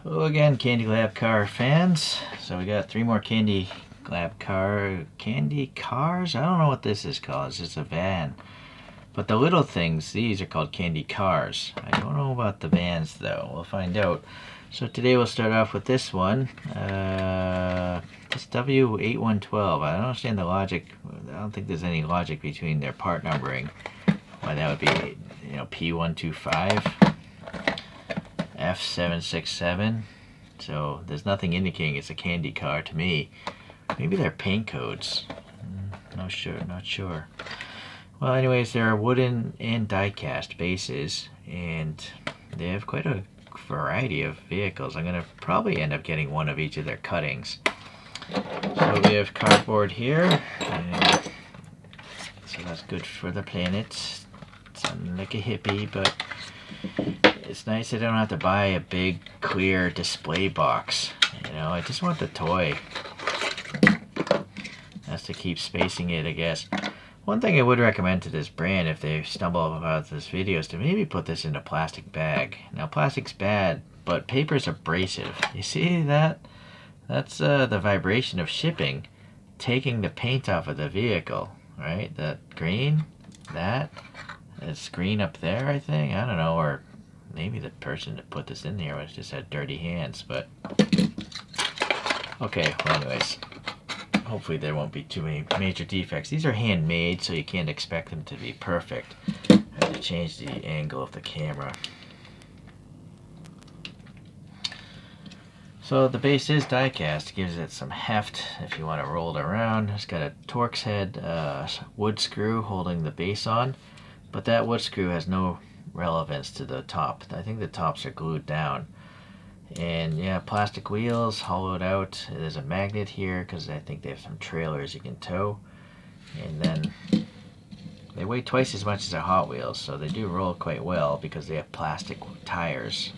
Hello again, Candylab car fans. So we got 3 more candy cars. I don't know what this is called. It's just a van. But the little things, these are called candy cars. I don't know about the vans though. We'll find out. So today we'll start off with this one. This W8112. I don't understand the logic. I don't think there's any logic between their part numbering. Why that would be, P125. F767. So there's nothing indicating it's a candy car to me. Maybe they're paint codes. Not sure. Well, anyways, there are wooden and die-cast bases, and they have quite a variety of vehicles. I'm gonna probably end up getting one of each of their cuttings. So we have cardboard here, and so that's good for the planet. Sounding like a hippie, but it's nice I don't have to buy a big clear display box. I just want the toy. That's to keep spacing it, I guess. One thing I would recommend to this brand if they stumble about this video is to maybe put this in a plastic bag. Now plastic's bad, but paper's abrasive. You see that? That's the vibration of shipping taking the paint off of the vehicle, right? That green, it's green up there, I think. I don't know, or maybe the person that put this in there was just had dirty hands, but okay, well anyways, hopefully there won't be too many major defects. These are handmade, so you can't expect them to be perfect. I have to change the angle of the camera. So the base is die-cast, gives it some heft if you want to roll it around. It's got a Torx head wood screw holding the base on, but that wood screw has no relevance to the top. I think the tops are glued down. And yeah, plastic wheels hollowed out. There's a magnet here because I think they have some trailers you can tow. And then they weigh twice as much as a Hot Wheels, so they do roll quite well because they have plastic tires.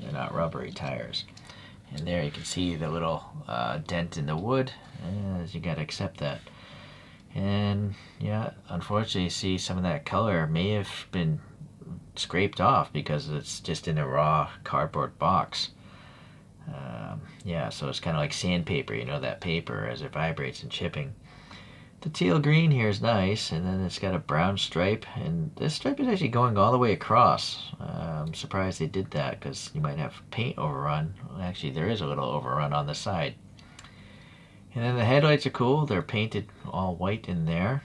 They're not rubbery tires. And there you can see the little dent in the wood. You gotta accept that. And yeah, unfortunately, you see some of that color may have been scraped off because it's just in a raw cardboard box. Yeah, so it's kind of like sandpaper, that paper as it vibrates and chipping. The teal green here is nice, and then it's got a brown stripe, and this stripe is actually going all the way across. I'm surprised they did that because you might have paint overrun. Well, actually, there is a little overrun on the side. And then the headlights are cool. They're painted all white in there.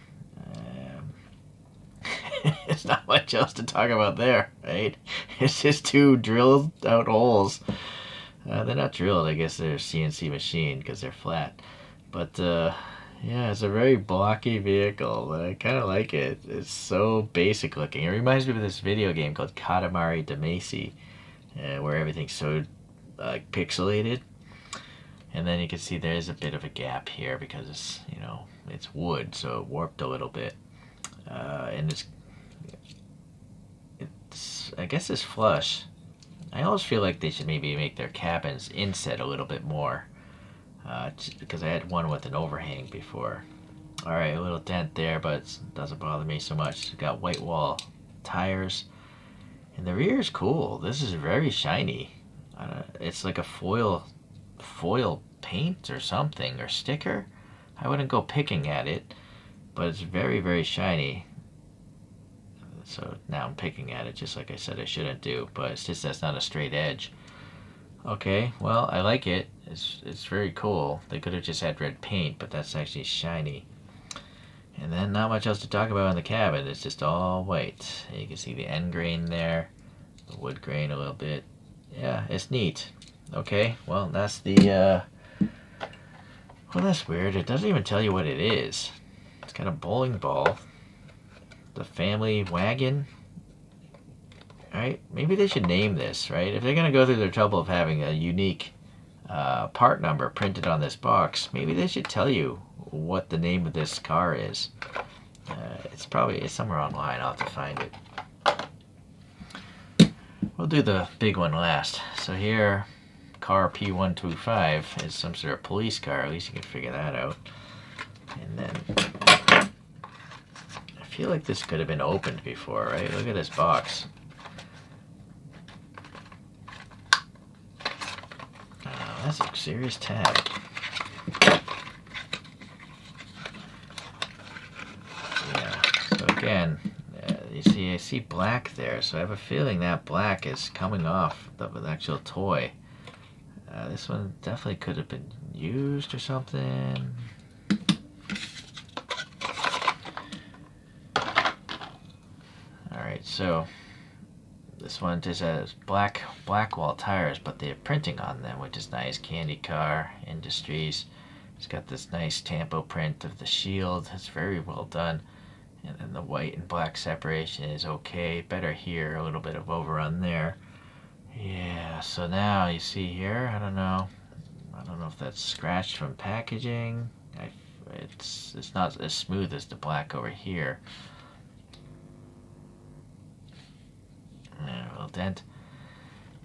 There's not much else to talk about there, right? It's just 2 drilled out holes. They're not drilled, I guess they're CNC machined because they're flat. But yeah, it's a very blocky vehicle, but I kind of like it. It's so basic looking. It reminds me of this video game called Katamari Damacy, where everything's so pixelated. And then you can see there's a bit of a gap here because it's, it's wood, so it warped a little bit. And I guess it's flush. I always feel like they should maybe make their cabins inset a little bit more. Just because I had one with an overhang before. Alright, a little dent there, but it doesn't bother me so much. It's got white wall tires. And the rear is cool. This is very shiny. It's like a foil paint or something, or sticker. I wouldn't go picking at it, but it's very, very shiny. So now I'm picking at it, just like I said I shouldn't do, but it's just that's not a straight edge. Okay, well, I like it. It's very cool. They could have just had red paint, but that's actually shiny. And then not much else to talk about in the cabin. It's just all white. You can see the end grain there, the wood grain a little bit. Yeah, it's neat. Okay, well, that's the, well, that's weird. It doesn't even tell you what it is. It's got a bowling ball. The family wagon. Alright, maybe they should name this, right? If they're going to go through their trouble of having a unique part number printed on this box, maybe they should tell you what the name of this car is. It's somewhere online. I'll have to find it. We'll do the big one last. So here, car P125 is some sort of police car. At least you can figure that out. And then I feel like this could have been opened before, right? Look at this box. That's a serious tab. Yeah, so again, you see, I see black there, so I have a feeling that black is coming off the actual toy. This one definitely could have been used or something. Alright, so this one just has black wall tires, but they have printing on them, which is nice. Candy Car Industries. It's got this nice tampo print of the shield. It's very well done. And then the white and black separation is okay. Better here, a little bit of overrun there. Yeah, so now you see here, I don't know if that's scratched from packaging. It's not as smooth as the black over here. Yeah, a little dent.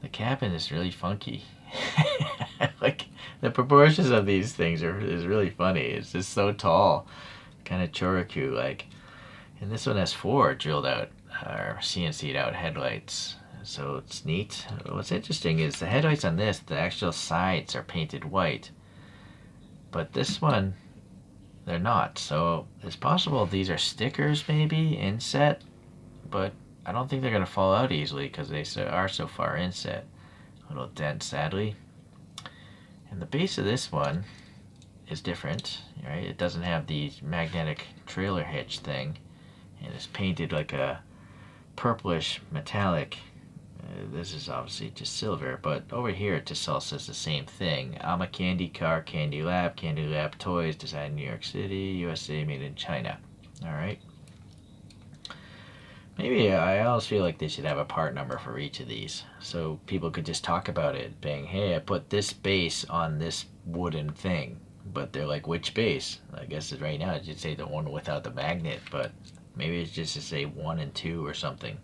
The cabin is really funky. Like, the proportions of these things is really funny. It's just so tall, kind of Choroku like. And this one has 4 drilled out or CNC'd out headlights, so it's neat. What's interesting is the headlights on this, the actual sides are painted white, but this one they're not. So it's possible these are stickers, maybe inset, but I don't think they're going to fall out easily because they are so far inset. A little dent, sadly. And the base of this one is different, right? It doesn't have the magnetic trailer hitch thing, and it's painted like a purplish metallic. This is obviously just silver, but over here it just all says the same thing. I'm a candy car, Candylab Toys, designed in New York City, USA, made in China. Alright. Maybe I always feel like they should have a part number for each of these, so people could just talk about it, saying, hey, I put this base on this wooden thing. But they're like, which base? I guess right now it should say the one without the magnet, but maybe it's just to say 1 and 2 or something.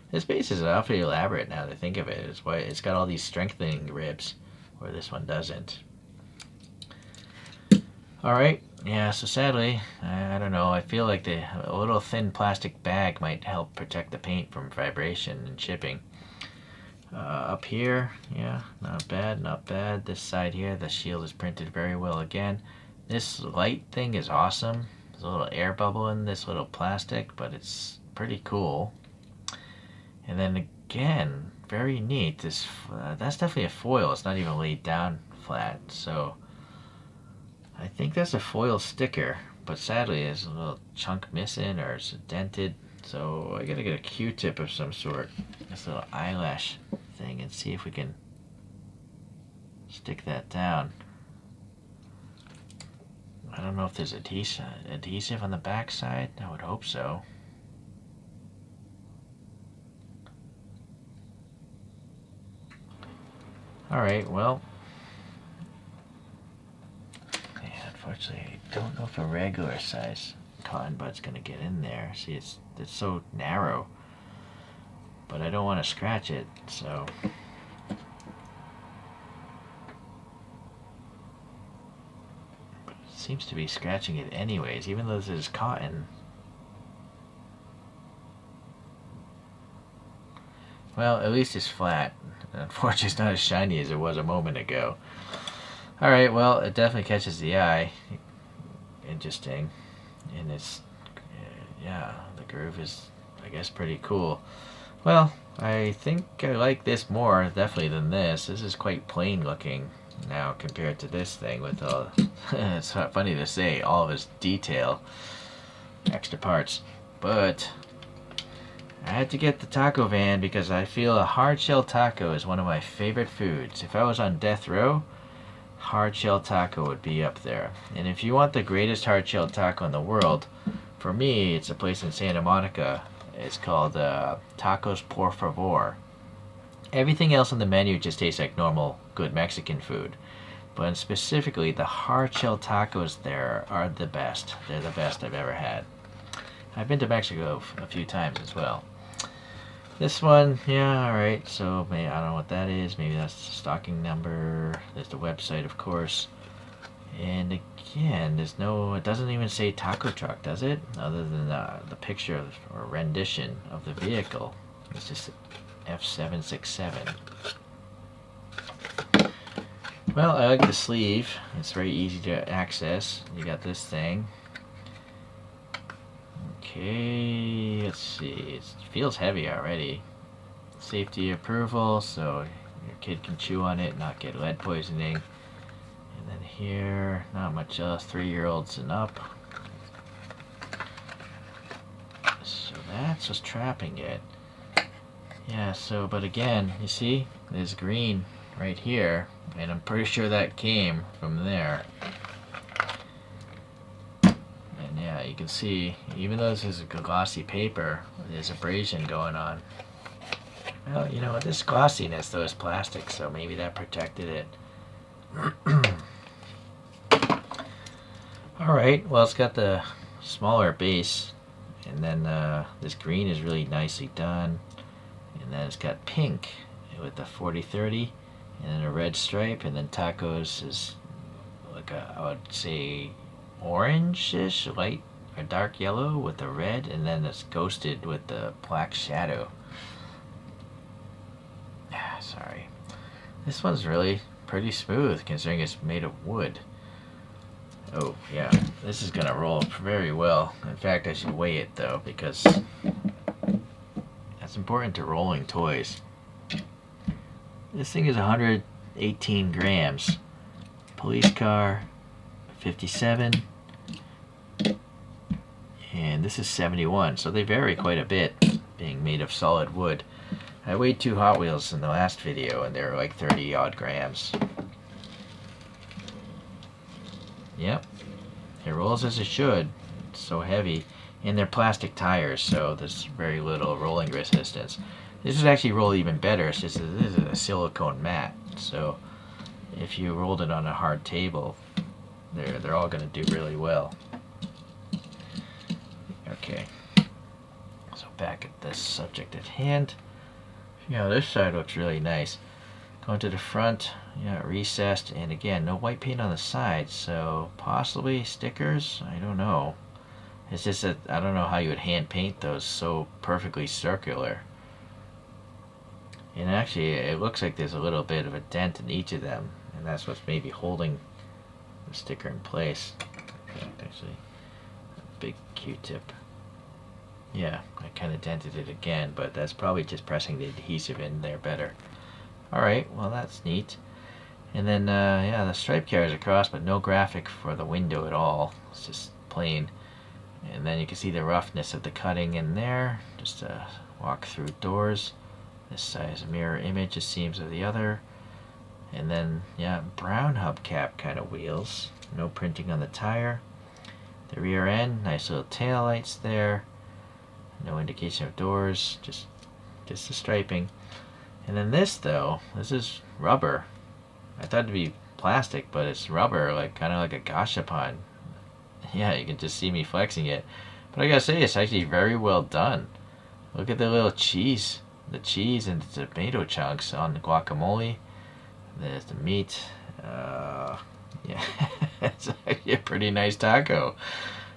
This base is awfully elaborate now that I think of it. It's got all these strengthening ribs, where this one doesn't. Alright, yeah, so sadly, I don't know, I feel like a little thin plastic bag might help protect the paint from vibration and chipping. Up here, yeah, not bad, not bad. This side here, the shield is printed very well again. This light thing is awesome. There's a little air bubble in this little plastic, but it's pretty cool. And then again, very neat. That's definitely a foil. It's not even laid down flat, so I think that's a foil sticker, but sadly there's a little chunk missing or it's dented, so I gotta get a Q-tip of some sort, this little eyelash thing, and see if we can stick that down. I don't know if there's adhesive on the back side. I would hope so. Alright, well, unfortunately, I don't know if a regular size cotton bud's gonna get in there. See, it's so narrow, but I don't want to scratch it, so but it seems to be scratching it anyways, even though this is cotton. Well, at least it's flat. Unfortunately, it's not as shiny as it was a moment ago. Alright, well, it definitely catches the eye. Interesting. And it's, yeah, the groove is, I guess, pretty cool. Well, I think I like this more, definitely, than this. This is quite plain looking now compared to this thing with all, it's funny to say, all of its detail, extra parts. But I had to get the taco van because I feel a hard shell taco is one of my favorite foods. If I was on death row, hard shell taco would be up there. And if you want the greatest hard shell taco in the world, for me, it's a place in Santa Monica. It's called Tacos Por Favor. Everything else on the menu just tastes like normal, good Mexican food. But specifically, the hard shell tacos there are the best. They're the best I've ever had. I've been to Mexico a few times as well. This one, yeah, alright, so maybe, I don't know what that is. Maybe that's the stocking number. There's the website, of course. And again, it doesn't even say taco truck, does it? Other than the picture or rendition of the vehicle. It's just F767. Well, I like the sleeve. It's very easy to access. You got this thing. Okay, let's see. It feels heavy already. Safety approval, so your kid can chew on it, not get lead poisoning. And then here, not much else. 3-year-olds and up. So that's what's trapping it. Yeah, so, but again, you see, there's green right here, and I'm pretty sure that came from there. And yeah, you can see, even though this is a glossy paper, there's abrasion going on. Well, you know, this glossiness though is plastic, so maybe that protected it. Alright, well, it's got the smaller base, and then this green is really nicely done. And then it's got pink with the 40-30, and then a red stripe, and then tacos is like a, I would say, orange-ish, light or dark yellow with the red, and then it's ghosted with the black shadow. Sorry. This one's really pretty smooth considering it's made of wood. Oh, yeah. This is going to roll very well. In fact, I should weigh it, though, because that's important to rolling toys. This thing is 118 grams. Police car, 57. And this is 71. So they vary quite a bit, being made of solid wood. I weighed 2 Hot Wheels in the last video, and they were like 30 odd grams. Yep. It rolls as it should. It's so heavy. And they're plastic tires, so there's very little rolling resistance. This would actually roll even better. It's just that this is a silicone mat, so if you rolled it on a hard table, they're all going to do really well. Okay. So back at this subject at hand. Yeah, this side looks really nice. Going to the front, yeah, recessed, and again, no white paint on the sides, so possibly stickers? I don't know. It's just that I don't know how you would hand paint those so perfectly circular. And actually, it looks like there's a little bit of a dent in each of them, and that's what's maybe holding the sticker in place. Actually, a big Q-tip. Yeah, I kind of dented it again, but that's probably just pressing the adhesive in there better. Alright, well that's neat. And then, yeah, the stripe carries across, but no graphic for the window at all. It's just plain. And then you can see the roughness of the cutting in there. Just walk through doors. This side is a mirror image, it seems, of the other. And then, yeah, brown hubcap kind of wheels. No printing on the tire. The rear end, nice little tail lights there. No indication of doors, just the striping. And then this, though, this is rubber. I thought it'd be plastic, but it's rubber, like kind of like a gashapon. Yeah, you can just see me flexing it. But I gotta say, it's actually very well done. Look at the little cheese. The cheese and the tomato chunks on the guacamole. There's the meat. Yeah, it's actually a pretty nice taco.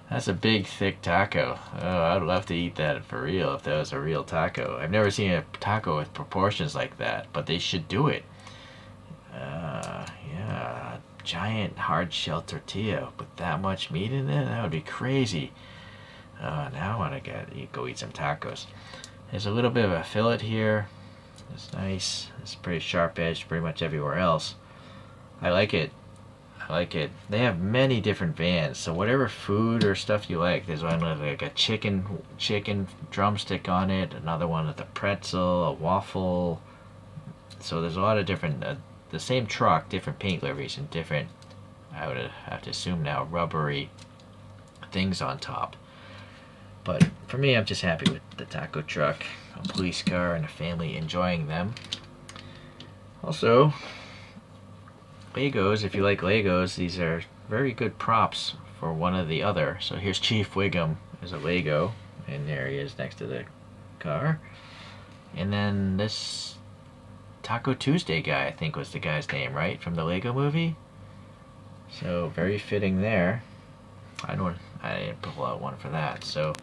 That's a big, thick taco. Oh, I'd love to eat that for real if that was a real taco. I've never seen a taco with proportions like that, but they should do it. Yeah, giant hard shell tortilla with that much meat in it? That would be crazy. Now I want to go eat some tacos. There's a little bit of a fillet here. It's nice. It's pretty sharp edged pretty much everywhere else. I like it. They have many different vans, so whatever food or stuff you like. There's one with like a chicken drumstick on it, another one with a pretzel, a waffle. So there's a lot of different, the same truck, different paint liveries and different, I would have to assume now, rubbery things on top. But for me, I'm just happy with the taco truck, a police car, and a family enjoying them. Also, Legos, if you like Legos, these are very good props for one or the other. So here's Chief Wiggum as a Lego, and there he is next to the car. And then this Taco Tuesday guy, I think was the guy's name, right? From the Lego movie. So very fitting there. I didn't pull out one for that. So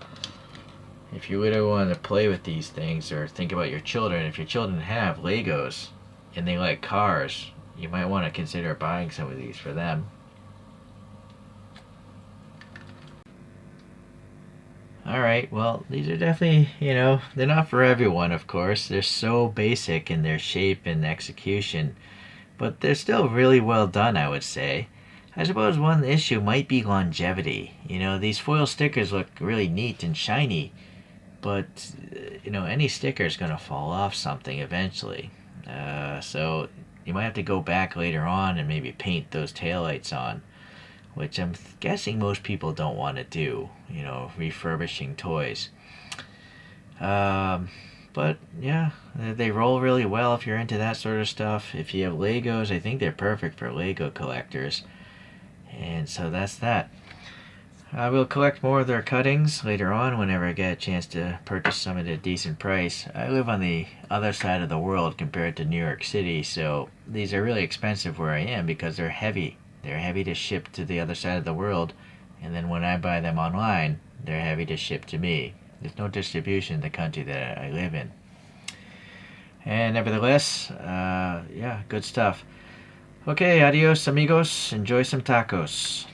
if you would want to play with these things or think about your children, if your children have Legos and they like cars, you might want to consider buying some of these for them. All right, well, these are definitely, they're not for everyone, of course. They're so basic in their shape and execution, but they're still really well done, I would say. I suppose one issue might be longevity. These foil stickers look really neat and shiny, but, any sticker is going to fall off something eventually. So you might have to go back later on and maybe paint those taillights on, which I'm guessing most people don't want to do, refurbishing toys. Um, but yeah, they roll really well if you're into that sort of stuff. If you have Legos, I think they're perfect for Lego collectors. And so that's that. I will collect more of their cuttings later on whenever I get a chance to purchase some at a decent price. I live on the other side of the world compared to New York City, so these are really expensive where I am because they're heavy. They're heavy to ship to the other side of the world, and then when I buy them online, they're heavy to ship to me. There's no distribution in the country that I live in. And nevertheless, yeah, good stuff. Okay, adios amigos. Enjoy some tacos.